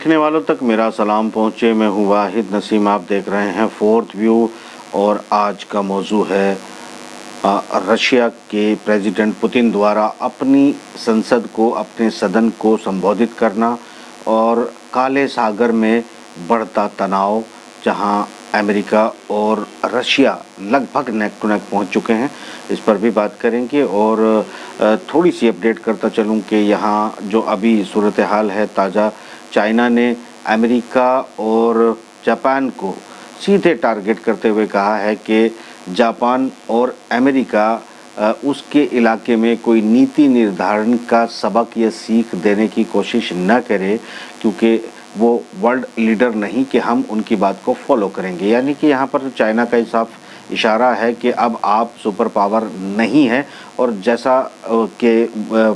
देखने वालों तक मेरा सलाम पहुँचे। मैं हूँ वाहिद नसीम, आप देख रहे हैं फोर्थ व्यू और आज का मौजू है रशिया के प्रेसिडेंट पुतिन द्वारा अपनी संसद को, अपने सदन को संबोधित करना और काले सागर में बढ़ता तनाव, जहां अमेरिका और रशिया लगभग नेक टू नेक पहुंच चुके हैं, इस पर भी बात करेंगे। और थोड़ी सी अपडेट करता चलूं कि यहां जो अभी सूरत हाल है ताज़ा, चाइना ने अमेरिका और जापान को सीधे टारगेट करते हुए कहा है कि जापान और अमेरिका उसके इलाके में कोई नीति निर्धारण का सबक या सीख देने की कोशिश न करे, क्योंकि वो वर्ल्ड लीडर नहीं कि हम उनकी बात को फॉलो करेंगे। यानी कि यहाँ पर चाइना का साफ इशारा है कि अब आप सुपर पावर नहीं है। और जैसा कि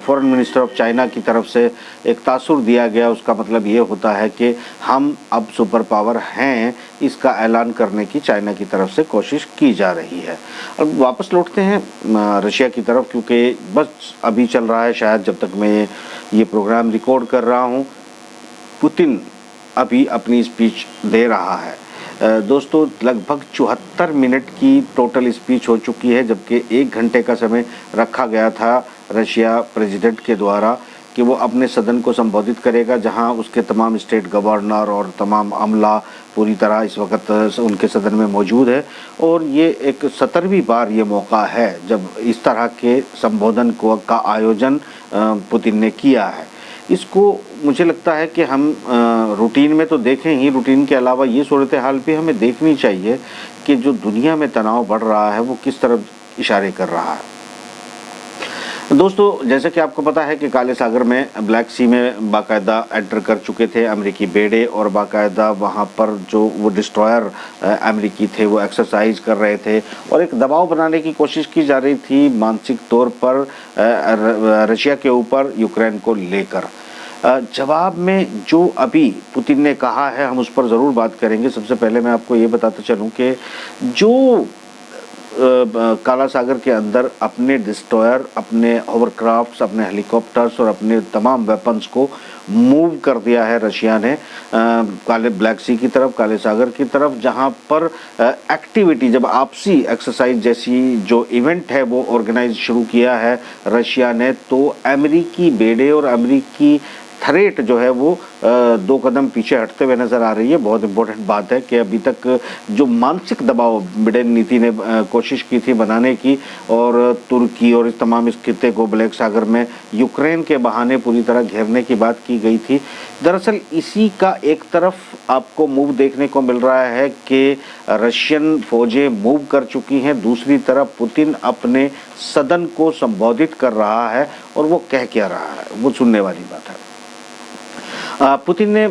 फॉरेन मिनिस्टर ऑफ चाइना की तरफ से एक तासुर दिया गया, उसका मतलब ये होता है कि हम अब सुपर पावर हैं, इसका ऐलान करने की चाइना की तरफ से कोशिश की जा रही है। अब वापस लौटते हैं रशिया की तरफ, क्योंकि बस अभी चल रहा है, शायद जब तक मैं ये प्रोग्राम रिकॉर्ड कर रहा हूँ, पुतिन अभी अपनी स्पीच दे रहा है। दोस्तों, लगभग 74 मिनट की टोटल स्पीच हो चुकी है, जबकि 1 घंटे का समय रखा गया था रशिया प्रेसिडेंट के द्वारा कि वो अपने सदन को संबोधित करेगा, जहां उसके तमाम स्टेट गवर्नर और तमाम अमला पूरी तरह इस वक्त उनके सदन में मौजूद है। और ये एक 17वीं बार ये मौका है जब इस तरह के संबोधन का आयोजन पुतिन ने किया है। इसको मुझे लगता है कि हम रूटीन में तो देखें ही, रूटीन के अलावा ये सूरत हाल भी हमें देखनी चाहिए कि जो दुनिया में तनाव बढ़ रहा है वो किस तरफ इशारे कर रहा है। दोस्तों, जैसे कि आपको पता है कि काले सागर में, ब्लैक सी में बाकायदा एंटर कर चुके थे अमेरिकी बेड़े, और बाकायदा वहाँ पर जो वो डिस्ट्रॉयर अमेरिकी थे वो एक्सरसाइज कर रहे थे और एक दबाव बनाने की कोशिश की जा रही थी मानसिक तौर पर रशिया के ऊपर यूक्रेन को लेकर। जवाब में जो अभी पुतिन ने कहा है, हम उस पर ज़रूर बात करेंगे। सबसे पहले मैं आपको ये बताता चलूँ कि जो काला सागर के अंदर अपने डिस्ट्रॉयर, अपने होवरक्राफ्ट्स, अपने हेलीकॉप्टर्स और अपने तमाम वेपन्स को मूव कर दिया है रशिया ने काले ब्लैक सी की तरफ, काले सागर की तरफ, जहां पर एक्टिविटी, जब आपसी एक्सरसाइज जैसी जो इवेंट है वो ऑर्गेनाइज शुरू किया है रशिया ने, तो अमेरिकी बेड़े और अमेरिकी थ्रेट जो है वो 2 कदम पीछे हटते हुए नज़र आ रही है। बहुत इंपॉर्टेंट बात है कि अभी तक जो मानसिक दबाव बिडेन नीति ने कोशिश की थी बनाने की, और तुर्की और इस तमाम इस खित्ते को ब्लैक सागर में यूक्रेन के बहाने पूरी तरह घेरने की बात की गई थी, दरअसल इसी का एक तरफ आपको मूव देखने को मिल रहा है कि रशियन फौजें मूव कर चुकी हैं। दूसरी तरफ पुतिन अपने सदन को संबोधित कर रहा है, और वो कह क्या रहा है वो सुनने वाली बात है। पुतिन ने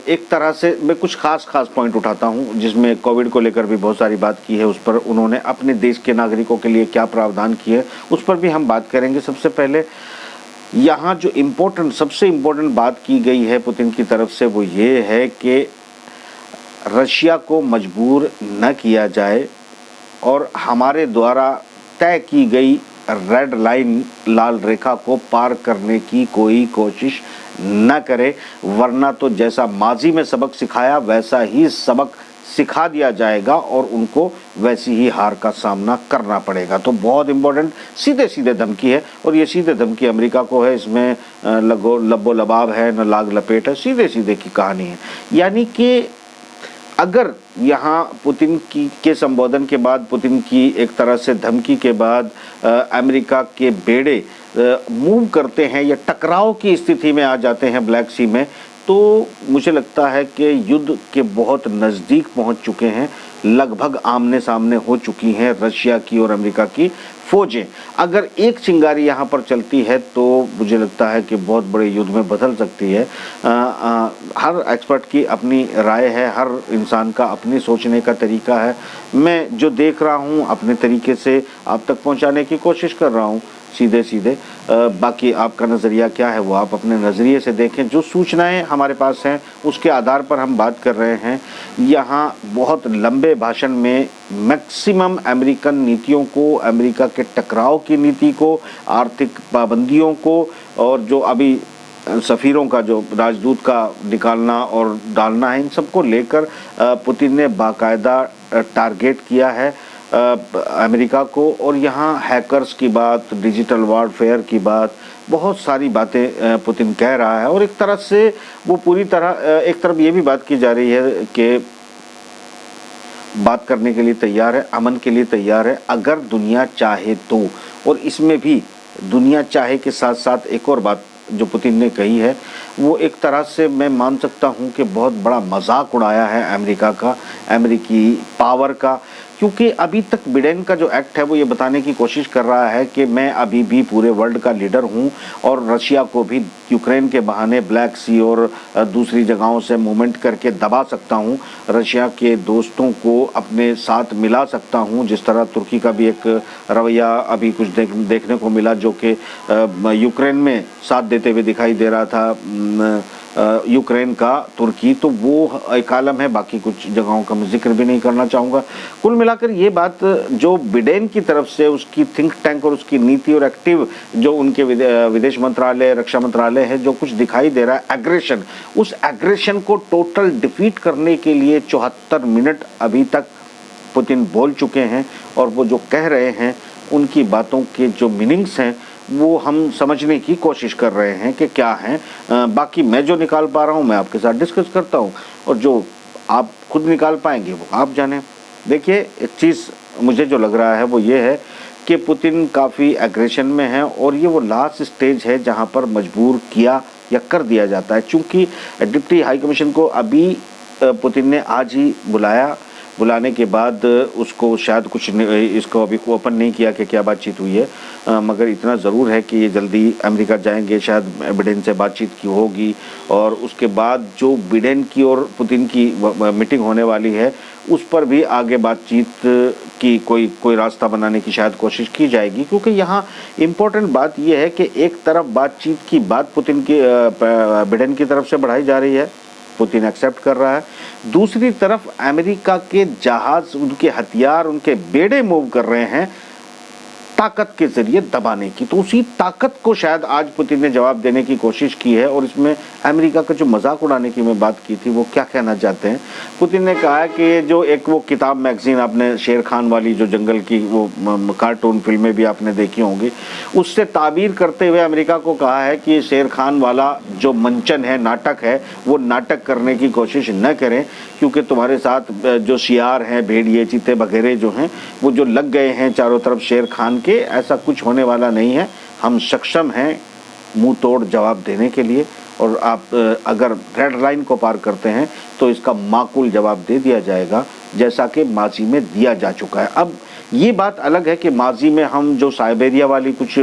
एक तरह से, मैं कुछ खास पॉइंट उठाता हूं, जिसमें कोविड को लेकर भी बहुत सारी बात की है, उस पर उन्होंने अपने देश के नागरिकों के लिए क्या प्रावधान किए उस पर भी हम बात करेंगे। सबसे पहले यहाँ जो सबसे इम्पोर्टेंट बात की गई है पुतिन की तरफ से, वो ये है कि रशिया को मजबूर न किया जाए और हमारे द्वारा तय की गई रेड लाइन, लाल रेखा को पार करने की कोई कोशिश न करे, वरना तो जैसा माजी में सबक सिखाया वैसा ही सबक सिखा दिया जाएगा और उनको वैसी ही हार का सामना करना पड़ेगा। तो बहुत इंपॉर्टेंट सीधे धमकी है, और ये सीधे धमकी अमेरिका को है, इसमें लब्बो लबाब है न लाग लपेट है, सीधे की कहानी है। यानी कि अगर यहाँ पुतिन के संबोधन के बाद, पुतिन की एक तरह से धमकी के बाद अमेरिका के बेड़े मूव करते हैं या टकराव की स्थिति में आ जाते हैं ब्लैक सी में, तो मुझे लगता है कि युद्ध के बहुत नज़दीक पहुंच चुके हैं, लगभग आमने सामने हो चुकी हैं रशिया की और अमेरिका की फौजें। अगर एक चिंगारी यहाँ पर चलती है तो मुझे लगता है कि बहुत बड़े युद्ध में बदल सकती है। हर एक्सपर्ट की अपनी राय है, हर इंसान का अपनी सोचने का तरीका है। मैं जो देख रहा हूँ अपने तरीके से आप तक पहुँचाने की कोशिश कर रहा हूँ सीधे। बाकी आपका नज़रिया क्या है वो आप अपने नज़रिए से देखें। जो सूचनाएं हमारे पास हैं उसके आधार पर हम बात कर रहे हैं। यहाँ बहुत लंबे भाषण में मैक्सिमम अमेरिकन नीतियों को, अमेरिका के टकराव की नीति को, आर्थिक पाबंदियों को, और जो अभी सफ़ीरों का जो राजदूत का निकालना और डालना है, इन सबको लेकर पुतिन ने बाकायदा टारगेट किया है अमेरिका को। और यहाँ हैकर्स की बात, डिजिटल वॉरफेयर की बात, बहुत सारी बातें पुतिन कह रहा है। और एक तरह से वो पूरी तरह, एक तरफ ये भी बात की जा रही है कि बात करने के लिए तैयार है, अमन के लिए तैयार है अगर दुनिया चाहे तो। और इसमें भी दुनिया चाहे के साथ साथ एक और बात जो पुतिन ने कही है, वो एक तरह से मैं मान सकता हूँ कि बहुत बड़ा मजाक उड़ाया है अमेरिका का, अमेरिकी पावर का। क्योंकि अभी तक बिडेन का जो एक्ट है वो ये बताने की कोशिश कर रहा है कि मैं अभी भी पूरे वर्ल्ड का लीडर हूँ और रशिया को भी यूक्रेन के बहाने ब्लैक सी और दूसरी जगहों से मूवमेंट करके दबा सकता हूँ, रशिया के दोस्तों को अपने साथ मिला सकता हूँ। जिस तरह तुर्की का भी एक रवैया अभी कुछ देखने को मिला, जो कि यूक्रेन में साथ देते हुए दिखाई दे रहा था यूक्रेन का तुर्की, तो वो एक आलम है। बाकी कुछ जगहों का मैं जिक्र भी नहीं करना चाहूँगा। कुल मिलाकर ये बात जो बिडेन की तरफ से उसकी थिंक टैंक और उसकी नीति और एक्टिव जो उनके विदेश मंत्रालय, रक्षा मंत्रालय है, जो कुछ दिखाई दे रहा है एग्रेशन, उस एग्रेशन को टोटल डिफीट करने के लिए 74 मिनट अभी तक पुतिन बोल चुके हैं। और वो जो कह रहे हैं उनकी बातों के जो मीनिंग्स हैं वो हम समझने की कोशिश कर रहे हैं कि क्या हैं। बाकी मैं जो निकाल पा रहा हूँ मैं आपके साथ डिस्कस करता हूँ, और जो आप खुद निकाल पाएंगे वो आप जानें। देखिए, एक चीज़ मुझे जो लग रहा है वो ये है कि पुतिन काफ़ी एग्रेशन में है और ये वो लास्ट स्टेज है जहाँ पर मजबूर किया या कर दिया जाता है। चूँकि डिप्टी हाई कमीशन को अभी पुतिन ने आज ही बुलाने के बाद उसको शायद कुछ इसको अभी ओपन नहीं किया कि क्या बातचीत हुई है, मगर इतना ज़रूर है कि ये जल्दी अमेरिका जाएंगे, शायद बिडेन से बातचीत की होगी। और उसके बाद जो बिडेन की और पुतिन की मीटिंग होने वाली है उस पर भी आगे बातचीत की कोई रास्ता बनाने की शायद कोशिश की जाएगी। क्योंकि यहाँ इम्पोर्टेंट बात यह है कि एक तरफ बातचीत की बात पुतिन की बिडेन की तरफ से बढ़ाई जा रही है, पुतिन एक्सेप्ट कर रहा है, दूसरी तरफ अमेरिका के जहाज, उनके हथियार, उनके बेड़े मूव कर रहे हैं ताकत के जरिए दबाने की। तो उसी ताकत को शायद आज पुतिन ने जवाब देने की कोशिश की है। और इसमें अमेरिका का जो मजाक उड़ाने की मैं बात की थी वो क्या कहना चाहते हैं, पुतिन ने कहा है कि जो एक वो किताब मैगजीन आपने शेर खान वाली जो जंगल की वो कार्टून फिल्में भी आपने देखी होंगी, उससे ताबीर करते हुए अमेरिका को कहा है कि शेर खान वाला जो मंचन है, नाटक है, वो नाटक करने की कोशिश न करें, क्योंकि तुम्हारे साथ जो शियार हैं, भेड़िए, चीते वगैरह जो हैं वो जो लग गए हैं चारों तरफ शेर खान के, ऐसा कुछ होने वाला नहीं है। हम सक्षम हैं मुंह तोड़ जवाब देने के लिए, और आप अगर रेड लाइन को पार करते हैं तो इसका माकूल जवाब दे दिया जाएगा, जैसा कि माजी में दिया जा चुका है। अब ये बात अलग है कि माजी में हम जो साइबेरिया वाली कुछ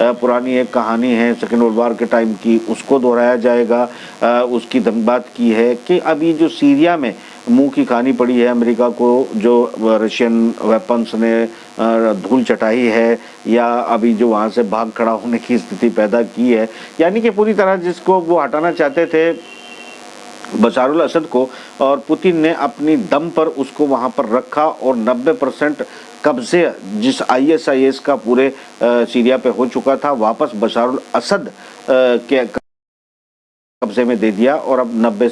पुरानी एक कहानी है सेकेंड वर्ल्ड वॉर के टाइम की, उसको दोहराया जाएगा। उसकी बात की है कि अभी जो सीरिया में मुंह की कहानी पड़ी है अमेरिका को, जो रशियन वेपन्स ने धूल चटाई है, या अभी जो वहाँ से भाग खड़ा होने की स्थिति पैदा की है, यानी कि पूरी तरह जिसको वो हटाना चाहते थे बशारुल असद को, और पुतिन ने अपनी दम पर उसको वहाँ पर रखा और 90% कब्जे जिस ISIS का पूरे सीरिया पे हो चुका था वापस बशारुल असद के कब्जे में दे दिया, और अब 90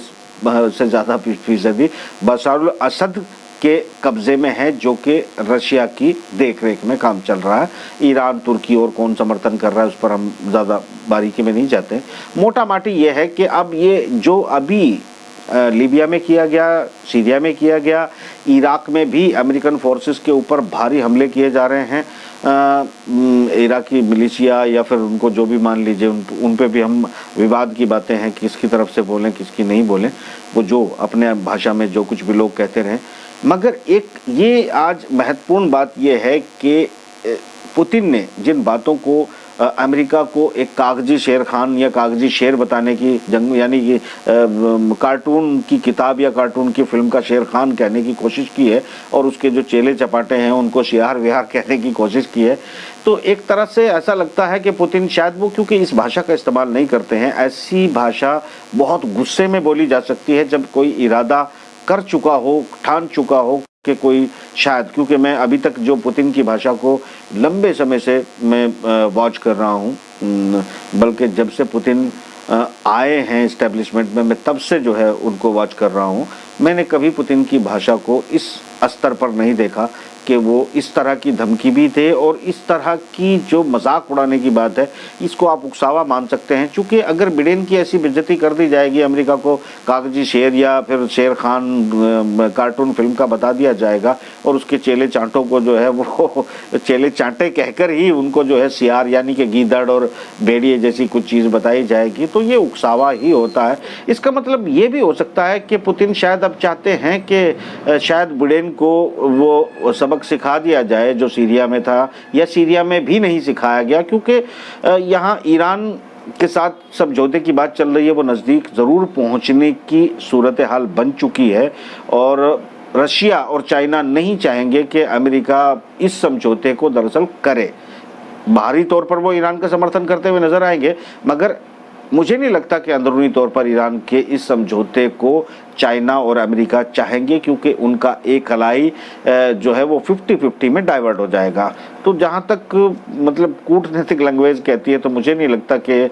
से ज़्यादा फीसदी बशारुल असद के कब्जे में है, जो कि रशिया की देखरेख में काम चल रहा है। ईरान, तुर्की और कौन समर्थन कर रहा है उस पर हम ज़्यादा बारीकी में नहीं जाते। मोटा माटी ये है कि अब ये जो अभी लीबिया में किया गया, सीरिया में किया गया, इराक में भी अमेरिकन फोर्सेस के ऊपर भारी हमले किए जा रहे हैं। इराकी मिलिशिया या फिर उनको जो भी मान लीजिए उन पे भी हम विवाद की बातें हैं, किसकी तरफ से बोलें किसकी नहीं बोलें, वो जो अपने भाषा में जो कुछ भी लोग कहते रहें। मगर एक ये आज महत्वपूर्ण बात ये है कि पुतिन ने जिन बातों को अमेरिका को एक कागजी शेर खान या कागजी शेर बताने की जंग, यानी कि कार्टून की किताब या कार्टून की फिल्म का शेर खान कहने की कोशिश की है, और उसके जो चेले चपाटे हैं उनको शियार विहार कहने की कोशिश की है, तो एक तरह से ऐसा लगता है कि पुतिन शायद वो, क्योंकि इस भाषा का इस्तेमाल नहीं करते हैं, ऐसी भाषा बहुत गुस्से में बोली जा सकती है जब कोई इरादा कर चुका हो, ठान चुका हो कि कोई शायद, क्योंकि मैं अभी तक जो पुतिन की भाषा को लंबे समय से मैं वॉच कर रहा हूँ, बल्कि जब से पुतिन आए हैं इस्टेब्लिशमेंट में, मैं तब से जो है उनको वॉच कर रहा हूँ। मैंने कभी पुतिन की भाषा को इस स्तर पर नहीं देखा कि वो इस तरह की धमकी भी थे और इस तरह की जो मजाक उड़ाने की बात है, इसको आप उकसावा मान सकते हैं। क्योंकि अगर बिडेन की ऐसी बेइज्जती कर दी जाएगी, अमेरिका को कागजी शेर या फिर शेर खान कार्टून फिल्म का बता दिया जाएगा और उसके चेले चांटों को जो है वो चेले चांटे कहकर ही उनको जो है सियार यानी कि गीदड़ और भेड़िए जैसी कुछ चीज़ बताई जाएगी, तो ये उकसावा ही होता है। इसका मतलब ये भी हो सकता है कि पुतिन शायद अब चाहते हैं कि शायद बिडेन को वो सबक सिखा दिया जाए जो सीरिया में था, या सीरिया में भी नहीं सिखाया गया, क्योंकि यहाँ ईरान के साथ समझौते की बात चल रही है, वो नज़दीक ज़रूर पहुँचने की सूरत हाल बन चुकी है और रशिया और चाइना नहीं चाहेंगे कि अमेरिका इस समझौते को दरअसल करे। बाहरी तौर पर वो ईरान का समर्थन करते हुए नजर आएंगे, मगर मुझे नहीं लगता कि अंदरूनी तौर पर ईरान के इस समझौते को चाइना और अमेरिका चाहेंगे, क्योंकि उनका एक कलाई जो है वो 50-50 में डाइवर्ट हो जाएगा। तो जहाँ तक मतलब कूटनीतिक लैंग्वेज कहती है, तो मुझे नहीं लगता कि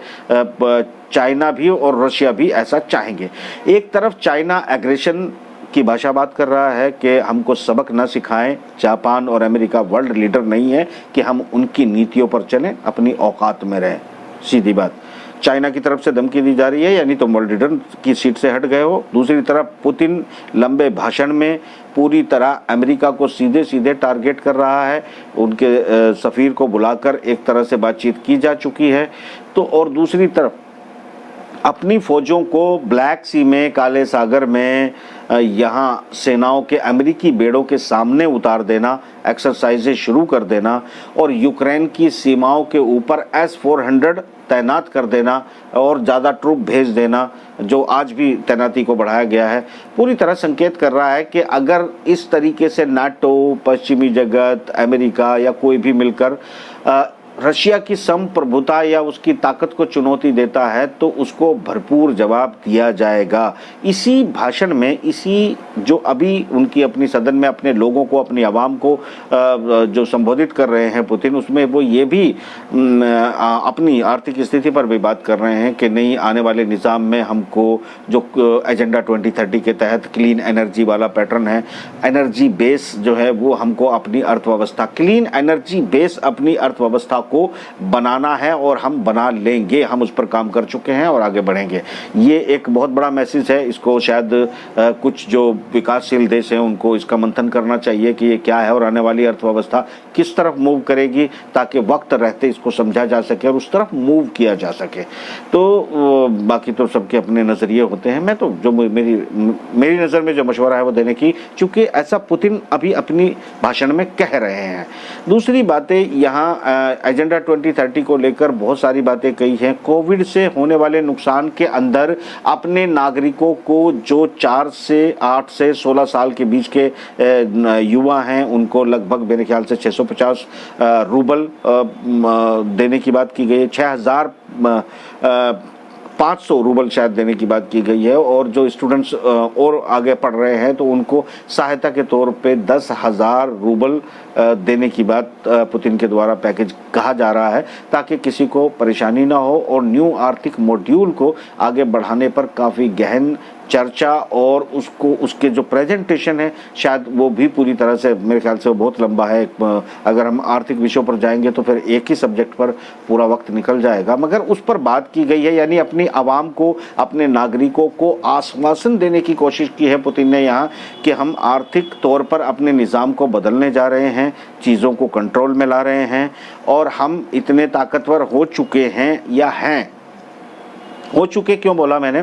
चाइना भी और रशिया भी ऐसा चाहेंगे। एक तरफ चाइना एग्रेशन की भाषा बात कर रहा है कि हमको सबक न सिखाएं, जापान और अमेरिका वर्ल्ड लीडर नहीं है कि हम उनकी नीतियों पर चलें, अपनी औकात में रहें। सीधी बात, चाइना की तरफ से धमकी दी जा रही है, यानी तो वर्ल्ड लीडर की सीट से हट गए हो। दूसरी तरफ पुतिन लंबे भाषण में पूरी तरह अमेरिका को सीधे सीधे टारगेट कर रहा है। उनके सफ़ीर को बुलाकर एक तरह से बातचीत की जा चुकी है। तो और दूसरी तरफ अपनी फौजों को ब्लैक सी में, काले सागर में यहाँ सेनाओं के अमेरिकी बेड़ों के सामने उतार देना, एक्सरसाइजेज शुरू कर देना और यूक्रेन की सीमाओं के ऊपर S-400 तैनात कर देना और ज़्यादा ट्रूप भेज देना, जो आज भी तैनाती को बढ़ाया गया है, पूरी तरह संकेत कर रहा है कि अगर इस तरीके से नाटो, पश्चिमी जगत, अमेरिका या कोई भी मिलकर रशिया की संप्रभुता या उसकी ताकत को चुनौती देता है, तो उसको भरपूर जवाब दिया जाएगा। इसी भाषण में, इसी जो अभी उनकी अपनी सदन में अपने लोगों को, अपनी आवाम को जो संबोधित कर रहे हैं पुतिन, उसमें वो ये भी अपनी आर्थिक स्थिति पर भी बात कर रहे हैं कि नहीं, आने वाले निज़ाम में हमको जो एजेंडा 2030 के तहत क्लीन एनर्जी वाला पैटर्न है, एनर्जी बेस जो है वो हमको अपनी अर्थव्यवस्था, क्लीन एनर्जी बेस अपनी अर्थव्यवस्था को बनाना है और हम बना लेंगे। हम उस पर काम कर चुके हैं और आगे बढ़ेंगे। ये एक बहुत बड़ा मैसेज है। इसको शायद कुछ जो विकासशील देश हैं उनको इसका मंथन करना चाहिए कि ये क्या है और आने वाली अर्थव्यवस्था किस तरफ मूव करेगी, ताकि वक्त रहते इसको समझा जा सके और उस तरफ मूव किया जा सके। तो बाकी तो सबके अपने नज़रिए होते हैं। मैं तो जो मेरी नज़र में जो मशवरा है वो देने की, चूँकि ऐसा पुतिन अभी अपनी भाषण में कह रहे हैं। दूसरी बातें यहाँ एजेंडा 2030 को लेकर बहुत सारी बातें कही हैं। कोविड से होने वाले नुकसान के अंदर अपने नागरिकों को, जो 4 से 8 से 16 साल के बीच के युवा हैं, उनको लगभग मेरे ख्याल से 650 रूबल देने की बात की गई है। 6500 रूबल शायद देने की बात की गई है। और जो स्टूडेंट्स और आगे पढ़ रहे हैं तो उनको सहायता के तौर पे 10,000 रूबल देने की बात पुतिन के द्वारा पैकेज कहा जा रहा है, ताकि किसी को परेशानी ना हो और न्यू आर्थिक मॉड्यूल को आगे बढ़ाने पर काफ़ी गहन चर्चा और उसको, उसके जो प्रेजेंटेशन है शायद वो भी पूरी तरह से, मेरे ख्याल से वो बहुत लंबा है। अगर हम आर्थिक विषयों पर जाएंगे तो फिर एक ही सब्जेक्ट पर पूरा वक्त निकल जाएगा, मगर उस पर बात की गई है। यानी अपनी आवाम को, अपने नागरिकों को आश्वासन देने की कोशिश की है पुतिन ने यहाँ कि हम आर्थिक तौर पर अपने निज़ाम को बदलने जा रहे हैं, चीज़ों को कंट्रोल में ला रहे हैं और हम इतने ताकतवर हो चुके हैं, या हैं हो चुके। क्यों बोला मैंने?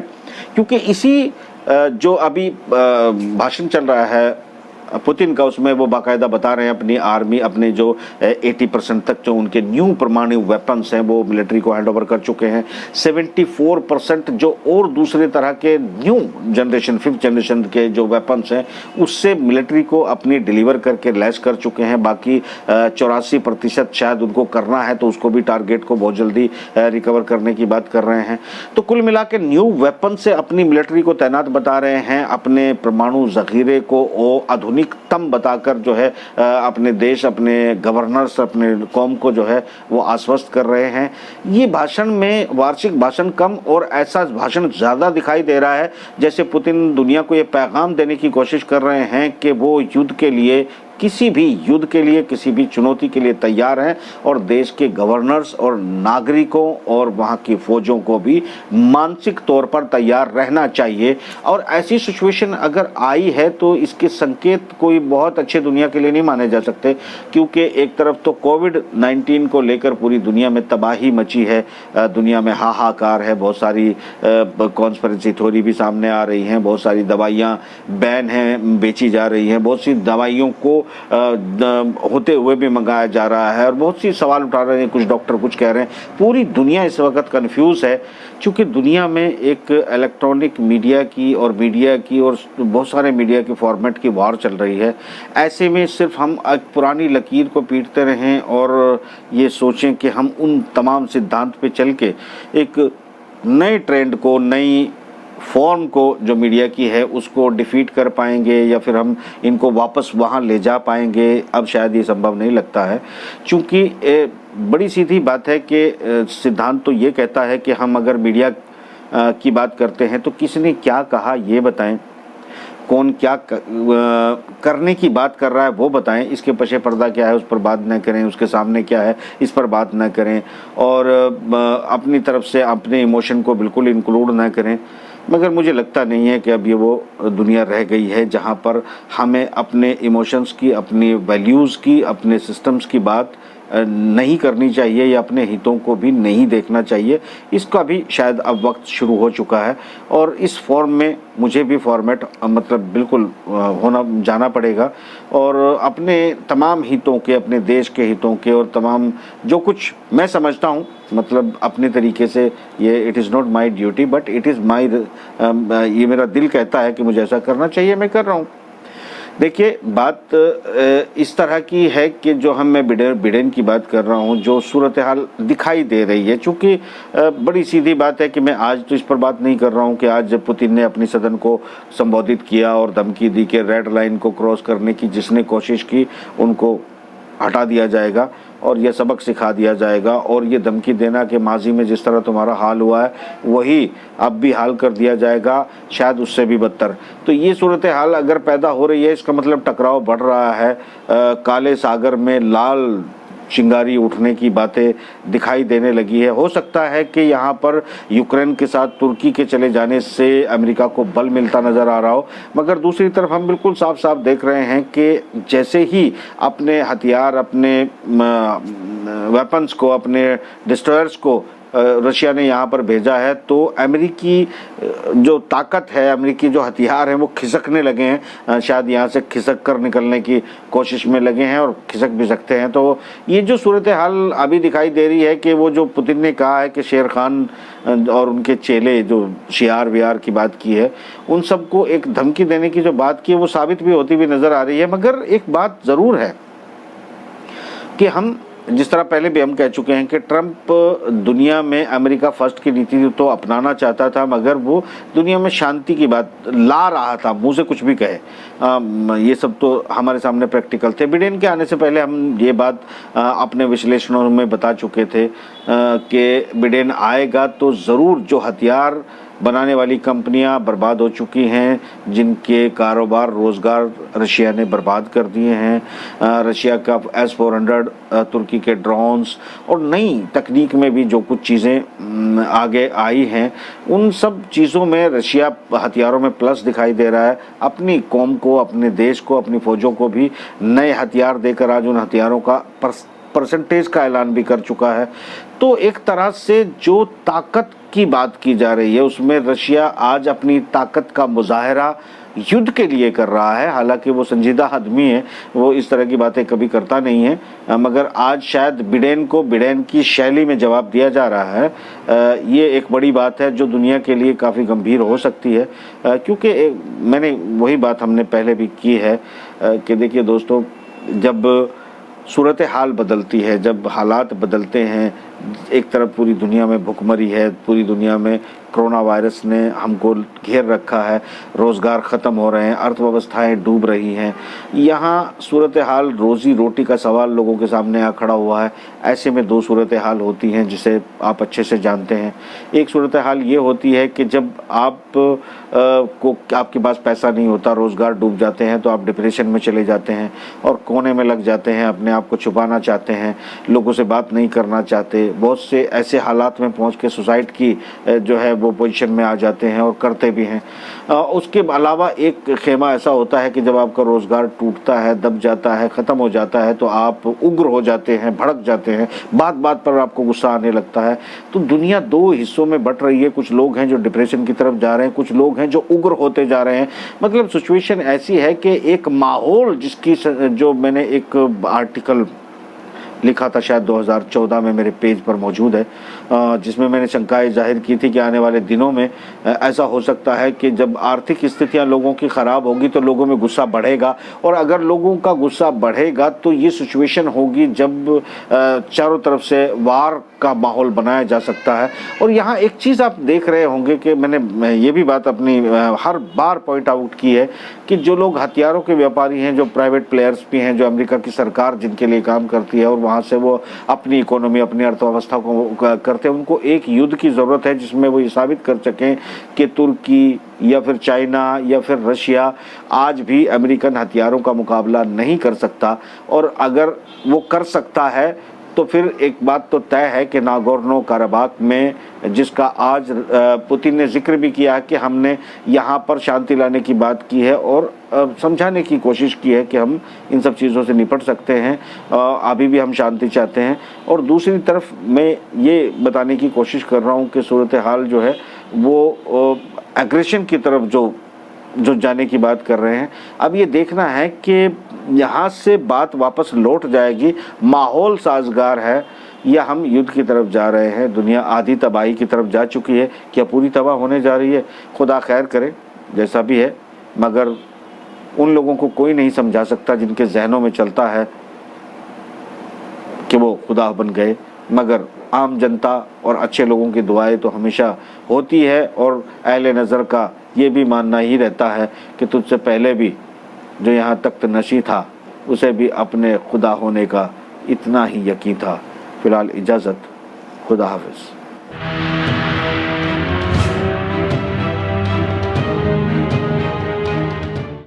क्योंकि इसी जो अभी भाषण चल रहा है पुतिन का, उसमें वो बाकायदा बता रहे हैं अपनी आर्मी, अपने जो 80% तक जो उनके न्यू परमाणु वेपन्स हैं वो मिलिट्री को हैंड ओवर कर चुके हैं। 74% जो और दूसरे तरह के न्यू जनरेशन, 5th जनरेशन के जो वेपन्स हैं उससे मिलिट्री को अपनी डिलीवर करके लैस कर चुके हैं। बाकी 84% शायद उनको करना है, तो उसको भी टारगेट को बहुत जल्दी रिकवर करने की बात कर रहे हैं। तो कुल मिला के न्यू वेपन से अपनी मिलिट्री को तैनात बता रहे हैं, अपने परमाणु जखीरे को आधुनिक न्यूनतम बताकर जो है अपने देश, अपने गवर्नर्स, अपने कौम को जो है वो आश्वस्त कर रहे हैं। ये भाषण में वार्षिक भाषण कम और ऐसा भाषण ज़्यादा दिखाई दे रहा है जैसे पुतिन दुनिया को ये पैगाम देने की कोशिश कर रहे हैं कि वो युद्ध के लिए, किसी भी युद्ध के लिए, किसी भी चुनौती के लिए तैयार हैं और देश के गवर्नर्स और नागरिकों और वहाँ की फौजों को भी मानसिक तौर पर तैयार रहना चाहिए। और ऐसी सिचुएशन अगर आई है तो इसके संकेत कोई बहुत अच्छे दुनिया के लिए नहीं माने जा सकते, क्योंकि एक तरफ तो कोविड-19 को लेकर पूरी दुनिया में तबाही मची है, दुनिया में हाहाकार है, बहुत सारी कॉन्स्पिरेसी थ्योरी भी सामने आ रही हैं, बहुत सारी दवाइयाँ बैन हैं, बेची जा रही हैं, बहुत सी दवाइयों को होते हुए भी मंगाया जा रहा है और बहुत सी सवाल उठा रहे हैं, कुछ डॉक्टर कुछ कह रहे हैं। पूरी दुनिया इस वक्त कंफ्यूज है, क्योंकि दुनिया में एक इलेक्ट्रॉनिक मीडिया की और बहुत सारे मीडिया के फॉर्मेट की वार चल रही है। ऐसे में सिर्फ हम एक पुरानी लकीर को पीटते रहें और ये सोचें कि हम उन तमाम सिद्धांत पे चल के एक नए ट्रेंड को, नई फॉर्म को जो मीडिया की है उसको डिफीट कर पाएंगे या फिर हम इनको वापस वहाँ ले जा पाएंगे, अब शायद ये संभव नहीं लगता है। क्योंकि बड़ी सीधी बात है कि सिद्धांत तो ये कहता है कि हम अगर मीडिया की बात करते हैं तो किसने क्या कहा ये बताएं, कौन क्या करने की बात कर रहा है वो बताएं, इसके पीछे पर्दा क्या है उस पर बात न करें, उसके सामने क्या है इस पर बात न करें और अपनी तरफ से अपने इमोशन को बिल्कुल इंक्लूड न करें। मगर मुझे लगता नहीं है कि अब ये वो दुनिया रह गई है जहाँ पर हमें अपने इमोशंस की, अपनी वैल्यूज़ की, अपने सिस्टम्स की बात नहीं करनी चाहिए या अपने हितों को भी नहीं देखना चाहिए। इसका भी शायद अब वक्त शुरू हो चुका है और इस फॉर्म में मुझे भी फॉर्मेट मतलब बिल्कुल जाना पड़ेगा और अपने तमाम हितों के, अपने देश के हितों के और तमाम जो कुछ मैं समझता हूँ, मतलब अपने तरीके से, ये it is not my duty but it is my, ये मेरा दिल कहता है कि मुझे ऐसा करना चाहिए, मैं कर रहा हूँ। देखिए बात इस तरह की है कि जो मैं बिडेन की बात कर रहा हूँ, जो सूरत हाल दिखाई दे रही है, चूँकि बड़ी सीधी बात है कि मैं आज तो इस पर बात नहीं कर रहा हूँ कि आज जब पुतिन ने अपनी सदन को संबोधित किया और धमकी दी कि रेड लाइन को क्रॉस करने की जिसने कोशिश की उनको हटा दिया जाएगा और यह सबक सिखा दिया जाएगा और ये धमकी देना कि माजी में जिस तरह तुम्हारा हाल हुआ है वही अब भी हाल कर दिया जाएगा, शायद उससे भी बदतर। तो ये सूरत हाल अगर पैदा हो रही है, इसका मतलब टकराव बढ़ रहा है, काले सागर में लाल चिंगारी उठने की बातें दिखाई देने लगी है। हो सकता है कि यहाँ पर यूक्रेन के साथ तुर्की के चले जाने से अमेरिका को बल मिलता नज़र आ रहा हो, मगर दूसरी तरफ हम बिल्कुल साफ साफ देख रहे हैं कि जैसे ही अपने हथियार, अपने वेपन्स को, अपने डिस्ट्रॉयर्स को रशिया ने यहाँ पर भेजा है तो अमेरिकी जो ताकत है, अमेरिकी जो हथियार हैं वो खिसकने लगे हैं, शायद यहाँ से खिसक कर निकलने की कोशिश में लगे हैं और खिसक भी सकते हैं। तो ये जो सूरत हाल अभी दिखाई दे रही है कि वो जो पुतिन ने कहा है कि शेर खान और उनके चेले जो शियार वियार की बात की है, उन सबको एक धमकी देने की जो बात की है वो साबित भी होती हुई नज़र आ रही है। मगर एक बात ज़रूर है कि हम जिस तरह पहले भी हम कह चुके हैं कि ट्रंप दुनिया में अमेरिका फर्स्ट की नीति तो अपनाना चाहता था, मगर वो दुनिया में शांति की बात ला रहा था, मुंह से कुछ भी कहे। ये सब तो हमारे सामने प्रैक्टिकल थे। बिडेन के आने से पहले हम ये बात अपने विश्लेषणों में बता चुके थे कि बिडेन आएगा तो ज़रूर जो हथियार बनाने वाली कंपनियां बर्बाद हो चुकी हैं, जिनके कारोबार, रोज़गार रशिया ने बर्बाद कर दिए हैं, रशिया का S-400 तुर्की के ड्रोन्स और नई तकनीक में भी जो कुछ चीज़ें आगे आई हैं, उन सब चीज़ों में रशिया हथियारों में प्लस दिखाई दे रहा है। अपनी कौम को, अपने देश को, अपनी फ़ौजों को भी नए हथियार देकर आज उन हथियारों का परसेंटेज का ऐलान भी कर चुका है। तो एक तरह से जो ताकत की बात की जा रही है उसमें रशिया आज अपनी ताकत का मुजाहरा युद्ध के लिए कर रहा है। हालांकि वो संजीदा आदमी है, वो इस तरह की बातें कभी करता नहीं है, मगर आज शायद बिडेन को बिडेन की शैली में जवाब दिया जा रहा है। ये एक बड़ी बात है जो दुनिया के लिए काफ़ी गंभीर हो सकती है, क्योंकि मैंने वही बात हमने पहले भी की है कि देखिए दोस्तों, जब सूरत हाल बदलती है, जब हालात बदलते हैं, एक तरफ पूरी दुनिया में भुखमरी है, पूरी दुनिया में कोरोना वायरस ने हमको घेर रखा है, रोज़गार ख़त्म हो रहे हैं, अर्थव्यवस्थाएं डूब रही हैं। यहाँ सूरत हाल रोज़ी रोटी का सवाल लोगों के सामने आ खड़ा हुआ है। ऐसे में दो सूरत हाल होती हैं जिसे आप अच्छे से जानते हैं। एक सूरत हाल ये होती है कि जब आपके पास पैसा नहीं होता, रोज़गार डूब जाते हैं, तो आप डिप्रेशन में चले जाते हैं और कोने में लग जाते हैं, अपने आप को छुपाना चाहते हैं, लोगों से बात नहीं करना चाहते। बहुत से ऐसे हालात में पहुंच के सुसाइड की जो है वो पोजीशन में आ जाते हैं और करते भी हैं। उसके अलावा एक खेमा ऐसा होता है कि जब आपका रोज़गार टूटता है, दब जाता है, ख़त्म हो जाता है, तो आप उग्र हो जाते हैं, भड़क जाते हैं, बात बात पर आपको गुस्सा आने लगता है। तो दुनिया दो हिस्सों में बट रही है। कुछ लोग हैं जो डिप्रेशन की तरफ जा रहे हैं, कुछ लोग हैं जो उग्र होते जा रहे हैं। मतलब सिचुएशन ऐसी है कि एक माहौल जिसकी जो मैंने एक आर्टिकल लिखा था, शायद 2014 में मेरे पेज पर मौजूद है, जिसमें मैंने शंकाएं जाहिर की थी कि आने वाले दिनों में ऐसा हो सकता है कि जब आर्थिक स्थितियां लोगों की ख़राब होगी तो लोगों में गुस्सा बढ़ेगा, और अगर लोगों का गुस्सा बढ़ेगा तो ये सिचुएशन होगी जब चारों तरफ से वार का माहौल बनाया जा सकता है। और यहाँ एक चीज़ आप देख रहे होंगे कि मैंने ये भी बात अपनी हर बार पॉइंट आउट की है कि जो लोग हथियारों के व्यापारी हैं, जो प्राइवेट प्लेयर्स भी हैं, जो अमेरिका की सरकार जिनके लिए काम करती है और वहाँ से वो अपनी इकोनॉमी, अपनी अर्थव्यवस्था को करते हैं, उनको एक युद्ध की ज़रूरत है जिसमें वो ये साबित कर सकें कि तुर्की या फिर चाइना या फिर रशिया आज भी अमेरिकन हथियारों का मुकाबला नहीं कर सकता। और अगर वो कर सकता है तो फिर एक बात तो तय है कि नागोर्नो काराबाख में, जिसका आज पुतिन ने जिक्र भी किया है कि हमने यहाँ पर शांति लाने की बात की है और समझाने की कोशिश की है कि हम इन सब चीज़ों से निपट सकते हैं, अभी भी हम शांति चाहते हैं। और दूसरी तरफ मैं ये बताने की कोशिश कर रहा हूँ कि सूरत हाल जो है वो एग्रेशन की तरफ जो जाने की बात कर रहे हैं। अब ये देखना है कि यहाँ से बात वापस लौट जाएगी, माहौल साजगार है, या हम युद्ध की तरफ जा रहे हैं। दुनिया आधी तबाही की तरफ जा चुकी है, क्या पूरी तबाह होने जा रही है? खुदा खैर करे, जैसा भी है। मगर उन लोगों को कोई नहीं समझा सकता जिनके जहनों में चलता है कि वो खुदा बन गए। मगर आम जनता और अच्छे लोगों की दुआएं तो हमेशा होती है, और अहले नज़र का ये भी मानना ही रहता है कि तुझसे पहले भी जो यहाँ तख्त नशी था, उसे भी अपने खुदा होने का इतना ही यकीन था। फ़िलहाल इजाज़त, खुदा हाफ़िज़।